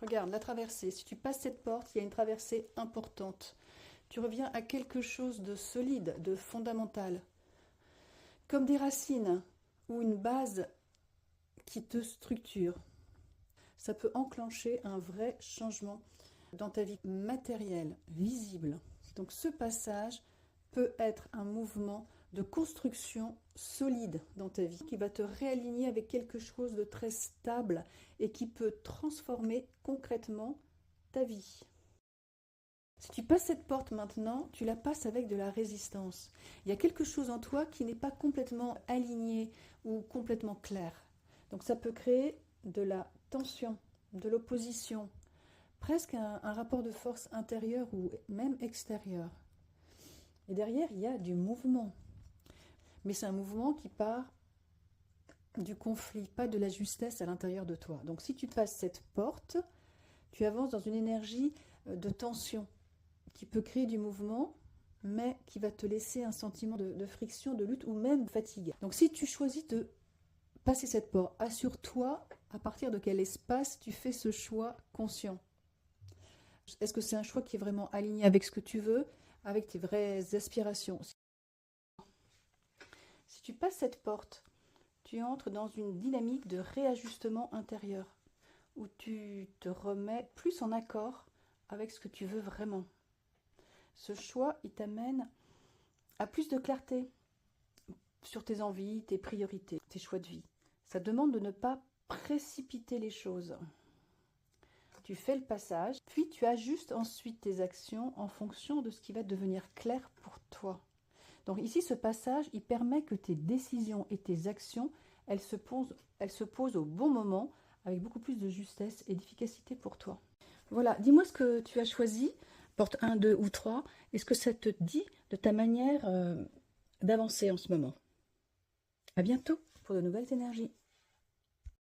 Regarde, la traversée. Si tu passes cette porte, il y a une traversée importante. Tu reviens à quelque chose de solide, de fondamental. Comme des racines ou une base qui te structure. Ça peut enclencher un vrai changement dans ta vie matérielle, visible. Donc ce passage peut être un mouvement de construction solide dans ta vie qui va te réaligner avec quelque chose de très stable et qui peut transformer concrètement ta vie. Si tu passes cette porte maintenant, tu la passes avec de la résistance. Il y a quelque chose en toi qui n'est pas complètement aligné ou complètement clair. Donc ça peut créer de la tension, de l'opposition, presque un rapport de force intérieur ou même extérieur. Et derrière, il y a du mouvement. Mais c'est un mouvement qui part du conflit, pas de la justesse à l'intérieur de toi. Donc si tu passes cette porte, tu avances dans une énergie de tension qui peut créer du mouvement, mais qui va te laisser un sentiment de friction, de lutte ou même de fatigue. Donc si tu choisis de passer cette porte, assure-toi à partir de quel espace tu fais ce choix conscient. Est-ce que c'est un choix qui est vraiment aligné avec ce que tu veux, avec tes vraies aspirations? Si tu passes cette porte, tu entres dans une dynamique de réajustement intérieur, où tu te remets plus en accord avec ce que tu veux vraiment. Ce choix, il t'amène à plus de clarté sur tes envies, tes priorités, tes choix de vie. Ça demande de ne pas précipiter les choses. Tu fais le passage, puis tu ajustes ensuite tes actions en fonction de ce qui va devenir clair pour toi. Donc ici, ce passage, il permet que tes décisions et tes actions, elles se posent au bon moment, avec beaucoup plus de justesse et d'efficacité pour toi. Voilà, dis-moi ce que tu as choisi, porte 1, 2 ou 3. Est-ce que ça te dit de ta manière d'avancer en ce moment? À bientôt pour de nouvelles énergies.